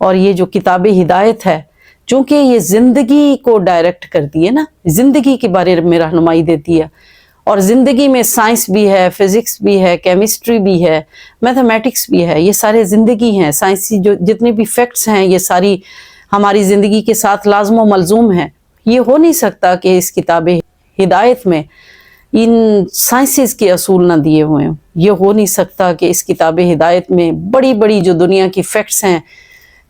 اور یہ جو کتاب ہدایت ہے چونکہ یہ زندگی کو ڈائریکٹ کرتی ہے نا، زندگی کے بارے میں رہنمائی دیتی ہے، اور زندگی میں سائنس بھی ہے، فزکس بھی ہے، کیمسٹری بھی ہے، میتھمیٹکس بھی ہے، یہ سارے زندگی ہیں، سائنسی جو جتنے بھی فیکٹس ہیں یہ ساری ہماری زندگی کے ساتھ لازم و ملزوم ہیں۔ یہ ہو نہیں سکتا کہ اس کتاب ہدایت میں ان سائنسز کے اصول نہ دیے ہوئے ہیں، یہ ہو نہیں سکتا کہ اس کتاب ہدایت میں بڑی بڑی جو دنیا کی فیکٹس ہیں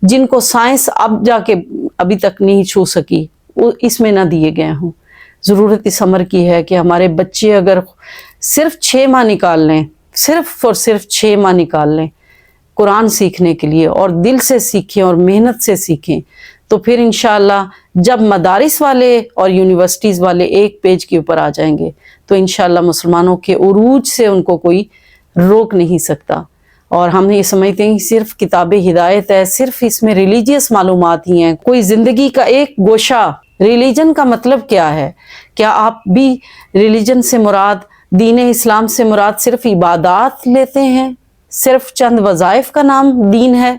جن کو سائنس اب جا کے ابھی تک نہیں چھو سکی وہ اس میں نہ دیے گئے ہوں۔ ضرورت اس امر کی ہے کہ ہمارے بچے اگر صرف 6 ماہ نکال لیں، صرف اور صرف 6 ماہ نکال لیں قرآن سیکھنے کے لیے، اور دل سے سیکھیں اور محنت سے سیکھیں، تو پھر انشاءاللہ جب مدارس والے اور یونیورسٹیز والے ایک پیج کے اوپر آ جائیں گے تو انشاءاللہ مسلمانوں کے عروج سے ان کو کوئی روک نہیں سکتا۔ اور ہم یہ سمجھتے ہیں کہ صرف کتاب ہدایت ہے، صرف اس میں ریلیجیس معلومات ہی ہیں، کوئی زندگی کا ایک گوشہ۔ ریلیجن کا مطلب کیا ہے؟ کیا آپ بھی ریلیجن سے مراد، دین اسلام سے مراد صرف عبادات لیتے ہیں؟ صرف چند وظائف کا نام دین ہے؟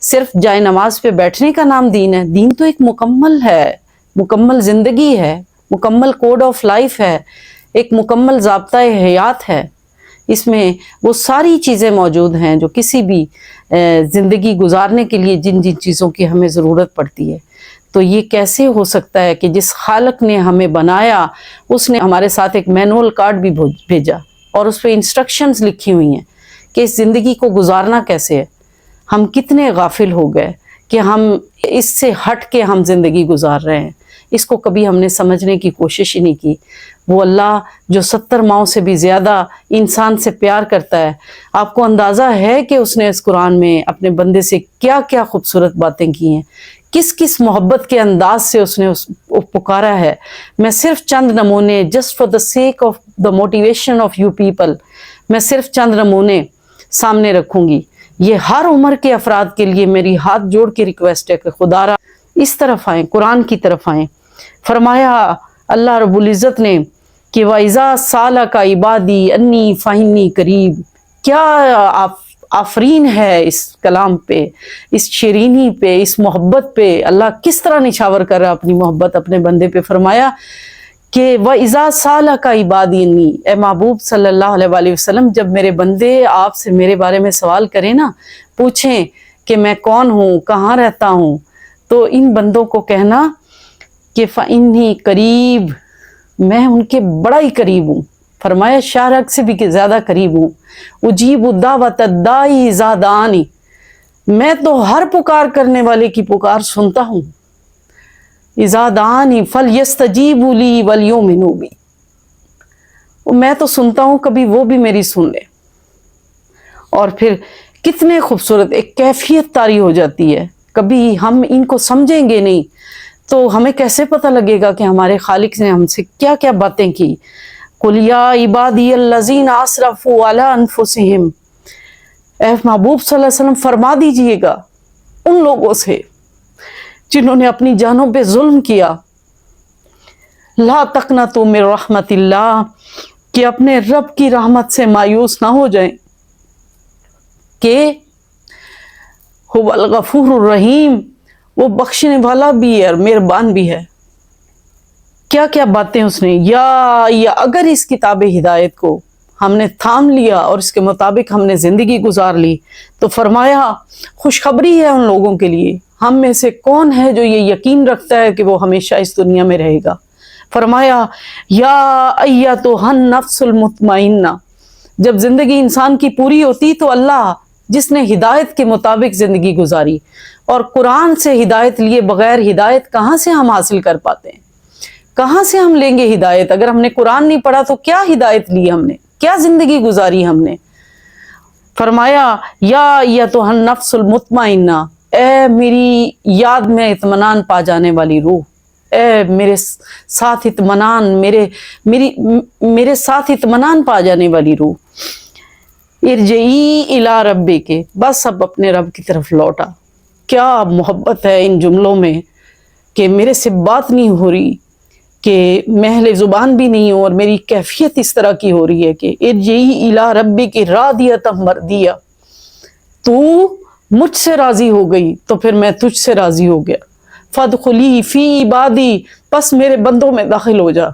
صرف جائے نماز پہ بیٹھنے کا نام دین ہے؟ دین تو ایک مکمل ہے، مکمل زندگی ہے، مکمل کوڈ آف لائف ہے، ایک مکمل ضابطۂ حیات ہے۔ اس میں وہ ساری چیزیں موجود ہیں جو کسی بھی زندگی گزارنے کے لیے جن جن چیزوں کی ہمیں ضرورت پڑتی ہے۔ تو یہ کیسے ہو سکتا ہے کہ جس خالق نے ہمیں بنایا اس نے ہمارے ساتھ ایک مینول کارڈ بھی بھیجا اور اس پہ انسٹرکشنز لکھی ہوئی ہیں کہ اس زندگی کو گزارنا کیسے ہے؟ ہم کتنے غافل ہو گئے کہ ہم اس سے ہٹ کے ہم زندگی گزار رہے ہیں، اس کو کبھی ہم نے سمجھنے کی کوشش ہی نہیں کی۔ وہ اللہ جو 70 ماؤں سے بھی زیادہ انسان سے پیار کرتا ہے، آپ کو اندازہ ہے کہ اس نے اس قرآن میں اپنے بندے سے کیا کیا خوبصورت باتیں کی ہیں، کس کس محبت کے انداز سے اس نے پکارا ہے۔ میں صرف چند نمونے، just for the sake of the motivation of you people, میں صرف چند نمونے سامنے رکھوں گی۔ یہ ہر عمر کے افراد کے لیے میری ہاتھ جوڑ کے ریکویسٹ ہے کہ خدا را اس طرف آئیں، قرآن کی طرف آئیں۔ فرمایا اللہ رب العزت نے کہ وَإِذَا سَأَلَكَ عِبَادِي أَنِّي فَإِنِّي قَرِيبٌ۔ کیا آفرین ہے اس کلام پہ، اس شیرینی پہ، اس محبت پہ۔ اللہ کس طرح نچھاور کر رہا اپنی محبت اپنے بندے پہ۔ فرمایا کہ وَإِذَا سَأَلَكَ عِبَادِي أَنِّي، اے محبوب صلی اللہ علیہ وآلہ وسلم جب میرے بندے آپ سے میرے بارے میں سوال کریں نا، پوچھیں کہ میں کون ہوں، کہاں رہتا ہوں، تو ان بندوں کو کہنا کہ فَإِنِّي قریب، میں ان کے بڑا ہی قریب ہوں۔ فرمایا شارق سے بھی زیادہ قریب ہوں۔ اجیب دعوت الداعی اذا دعانی، میں تو ہر پکار کرنے والے کی پکار سنتا ہوں۔ اذا دعانی فلیستجیبوا لی ولیؤمنوا بی، میں تو سنتا ہوں، کبھی وہ بھی میری سن لے۔ اور پھر کتنے خوبصورت ایک کیفیت طاری ہو جاتی ہے۔ کبھی ہم ان کو سمجھیں گے نہیں تو ہمیں کیسے پتہ لگے گا کہ ہمارے خالق نے ہم سے کیا کیا باتیں کی۔ قُلْ يَا عِبَادِيَ الَّذِينَ أَسْرَفُوا عَلَىٰ أَنفُسِهِمْ، اے محبوب صلی اللہ علیہ وسلم فرما دیجئے گا ان لوگوں سے جنہوں نے اپنی جانوں پہ ظلم کیا، لا تقنطوا من رحمت اللہ، کہ اپنے رب کی رحمت سے مایوس نہ ہو جائیں، کہ هو الغفور الرحیم، وہ بخشنے والا بھی ہے اور مہربان بھی ہے۔ کیا کیا باتیں اس نے، یا اگر اس کتاب ہدایت کو ہم نے تھام لیا اور اس کے مطابق ہم نے زندگی گزار لی تو فرمایا خوشخبری ہے ان لوگوں کے لیے۔ ہم میں سے کون ہے جو یہ یقین رکھتا ہے کہ وہ ہمیشہ اس دنیا میں رہے گا؟ فرمایا یا ایتھا النفس المطمئنہ، جب زندگی انسان کی پوری ہوتی تو اللہ جس نے ہدایت کے مطابق زندگی گزاری، اور قرآن سے ہدایت لیے بغیر ہدایت کہاں سے ہم حاصل کر پاتے ہیں؟ کہاں سے ہم لیں گے ہدایت؟ اگر ہم نے قرآن نہیں پڑھا تو کیا ہدایت لی ہم نے، کیا زندگی گزاری ہم نے؟ فرمایا یا ایتھا النفس المطمئنہ، اے میری یاد میں اطمینان پا جانے والی روح، اے میرے ساتھ اطمینان، میرے ساتھ اطمینان پا جانے والی روح، ارجعی الی ربک، بس اب اپنے رب کی طرف لوٹا۔ کیا محبت ہے ان جملوں میں کہ میرے سے بات نہیں ہو رہی، کہ میں اہل زبان بھی نہیں ہوں اور میری کیفیت اس طرح کی ہو رہی ہے کہ ارجعی الی ربک راضیۃ مرضیہ، تو مجھ سے راضی ہو گئی تو پھر میں تجھ سے راضی ہو گیا. فادخلی فی عبادی، پس میرے بندوں میں داخل ہو جا.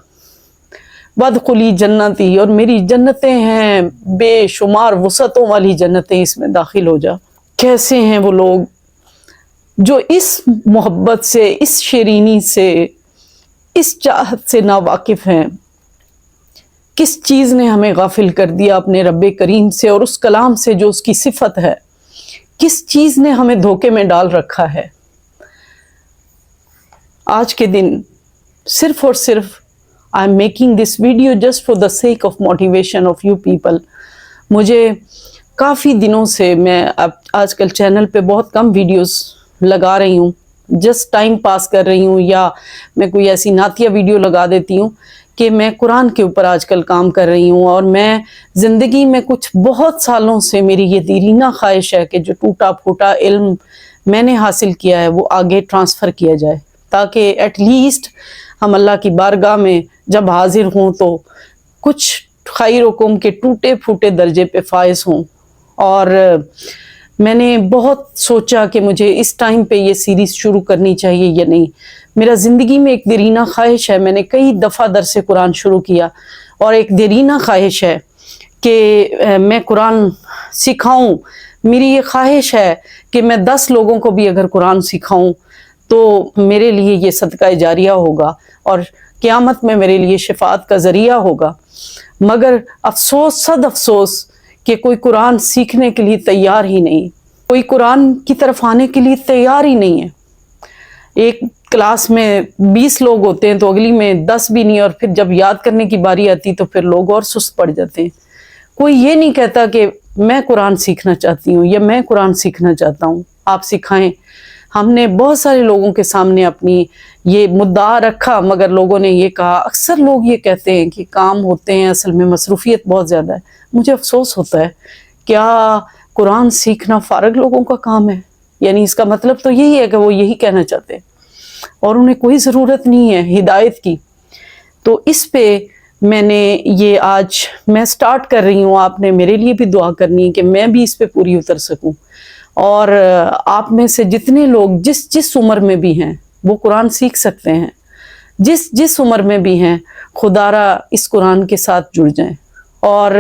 وادخلی جنتی، اور میری جنتیں ہیں بے شمار وسعتوں والی جنتیں، اس میں داخل ہو جا. کیسے ہیں وہ لوگ جو اس محبت سے، اس شیرینی سے، اس چاہت سے ناواقف ہیں. کس چیز نے ہمیں غافل کر دیا اپنے رب کریم سے اور اس کلام سے جو اس کی صفت ہے؟ کس چیز نے ہمیں دھوکے میں ڈال رکھا ہے؟ آج کے دن صرف اور صرف I am making this video just for the sake of motivation of you people. مجھے کافی دنوں سے میں اب آج کل چینل پہ بہت کم ویڈیوز لگا رہی ہوں، جسٹ ٹائم پاس کر رہی ہوں، یا میں کوئی ایسی نعتیہ ویڈیو لگا دیتی ہوں کہ میں قرآن کے اوپر آج کل کام کر رہی ہوں. اور میں زندگی میں کچھ بہت سالوں سے میری یہ دیرینہ خواہش ہے کہ جو ٹوٹا پھوٹا علم میں نے حاصل کیا ہے وہ آگے ٹرانسفر کیا جائے، تاکہ ایٹ لیسٹ ہم اللہ کی بارگاہ میں جب حاضر ہوں تو کچھ خیرکم کے ٹوٹے پھوٹے درجے پہ فائز ہوں. اور میں نے بہت سوچا کہ مجھے اس ٹائم پہ یہ سیریز شروع کرنی چاہیے یا نہیں. میرا زندگی میں ایک دیرینہ خواہش ہے، میں نے کئی دفعہ درس قرآن شروع کیا، اور ایک دیرینہ خواہش ہے کہ میں قرآن سکھاؤں. میری یہ خواہش ہے کہ میں 10 لوگوں کو بھی اگر قرآن سکھاؤں تو میرے لیے یہ صدقہ جاریہ ہوگا اور قیامت میں میرے لیے شفاعت کا ذریعہ ہوگا. مگر افسوس، صد افسوس کہ کوئی قرآن سیکھنے کے لیے تیار ہی نہیں، کوئی قرآن کی طرف آنے کے لیے تیار ہی نہیں ہے. ایک کلاس میں 20 لوگ ہوتے ہیں تو اگلی میں 10 بھی نہیں، اور پھر جب یاد کرنے کی باری آتی تو پھر لوگ اور سست پڑ جاتے ہیں. کوئی یہ نہیں کہتا کہ میں قرآن سیکھنا چاہتی ہوں یا میں قرآن سیکھنا چاہتا ہوں، آپ سکھائیں. ہم نے بہت سارے لوگوں کے سامنے اپنی یہ مدعا رکھا، مگر لوگوں نے یہ کہا، اکثر لوگ یہ کہتے ہیں کہ کام ہوتے ہیں، اصل میں مصروفیت بہت زیادہ ہے. مجھے افسوس ہوتا ہے، کیا قرآن سیکھنا فارغ لوگوں کا کام ہے؟ یعنی اس کا مطلب تو یہی ہے کہ وہ یہی کہنا چاہتے ہیں اور انہیں کوئی ضرورت نہیں ہے ہدایت کی. تو اس پہ میں نے یہ آج میں سٹارٹ کر رہی ہوں. آپ نے میرے لیے بھی دعا کرنی ہے کہ میں بھی اس پہ پوری اتر سکوں. اور آپ میں سے جتنے لوگ جس عمر میں بھی ہیں وہ قرآن سیکھ سکتے ہیں، جس عمر میں بھی ہیں، خدا را اس قرآن کے ساتھ جڑ جائیں. اور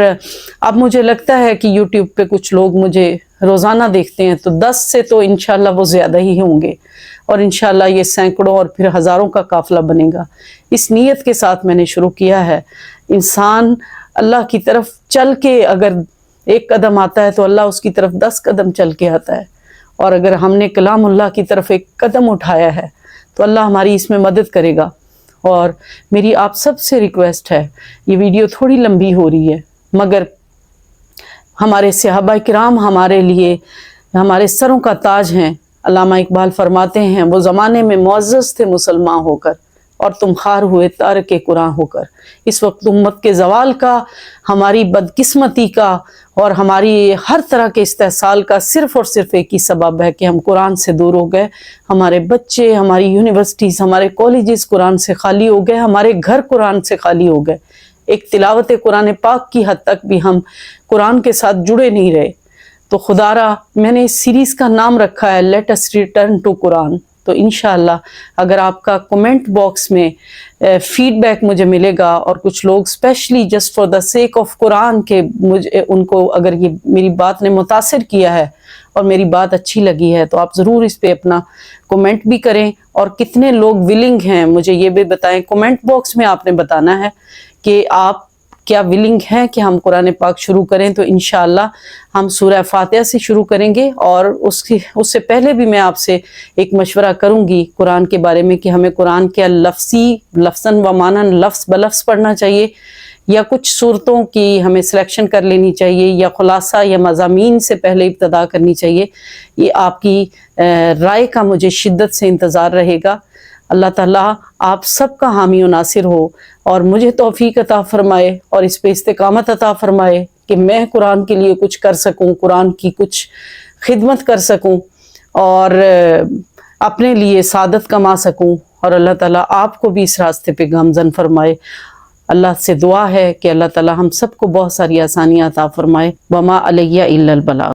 اب مجھے لگتا ہے کہ یوٹیوب پہ کچھ لوگ مجھے روزانہ دیکھتے ہیں، تو 10 سے تو انشاءاللہ وہ زیادہ ہی ہوں گے، اور انشاءاللہ یہ سینکڑوں اور پھر ہزاروں کا قافلہ بنے گا. اس نیت کے ساتھ میں نے شروع کیا ہے. انسان اللہ کی طرف چل کے اگر ایک قدم آتا ہے تو اللہ اس کی طرف 10 قدم چل کے آتا ہے. اور اگر ہم نے کلام اللہ کی طرف ایک قدم اٹھایا ہے تو اللہ ہماری اس میں مدد کرے گا. اور میری آپ سب سے ریکویسٹ ہے، یہ ویڈیو تھوڑی لمبی ہو رہی ہے، مگر ہمارے صحابہ کرام ہمارے لیے ہمارے سروں کا تاج ہیں. علامہ اقبال فرماتے ہیں، وہ زمانے میں معزز تھے مسلمان ہو کر، اور تم خار ہوئے تارک قرآن ہو کر. اس وقت امت کے زوال کا، ہماری بدقسمتی کا اور ہماری ہر طرح کے استحصال کا صرف اور صرف ایک ہی سبب ہے کہ ہم قرآن سے دور ہو گئے. ہمارے بچے، ہماری یونیورسٹیز، ہمارے کالجز قرآن سے خالی ہو گئے، ہمارے گھر قرآن سے خالی ہو گئے. ایک تلاوت قرآن پاک کی حد تک بھی ہم قرآن کے ساتھ جڑے نہیں رہے. تو خدا را میں نے اس سیریز کا نام رکھا ہے let us return to Quran. تو انشاءاللہ اگر آپ کا کومنٹ باکس میں فیڈ بیک مجھے ملے گا، اور کچھ لوگ specially just for the sake of Quran کے مجھے ان کو اگر یہ میری بات نے متاثر کیا ہے اور میری بات اچھی لگی ہے، تو آپ ضرور اس پہ اپنا کومنٹ بھی کریں. اور کتنے لوگ ولنگ ہیں مجھے یہ بھی بتائیں. کومنٹ باکس میں آپ نے بتانا ہے کہ آپ کیا ولنگ ہیں کہ ہم قرآن پاک شروع کریں. تو انشاءاللہ ہم سورہ فاتحہ سے شروع کریں گے، اور اس سے پہلے بھی میں آپ سے ایک مشورہ کروں گی قرآن کے بارے میں کہ ہمیں قرآن کے لفظاً و معناً لفظ بلفظ پڑھنا چاہیے، یا کچھ صورتوں کی ہمیں سلیکشن کر لینی چاہیے، یا خلاصہ یا مضامین سے پہلے ابتدا کرنی چاہیے. یہ آپ کی رائے کا مجھے شدت سے انتظار رہے گا. اللہ تعالیٰ آپ سب کا حامی و ناصر ہو، اور مجھے توفیق عطا فرمائے اور اس پہ استقامت عطا فرمائے کہ میں قرآن کے لیے کچھ کر سکوں، قرآن کی کچھ خدمت کر سکوں، اور اپنے لیے سعادت کما سکوں. اور اللہ تعالیٰ آپ کو بھی اس راستے پہ گامزن فرمائے. اللہ سے دعا ہے کہ اللہ تعالیٰ ہم سب کو بہت ساری آسانیاں عطا فرمائے. وما علیہ الا البلاغ.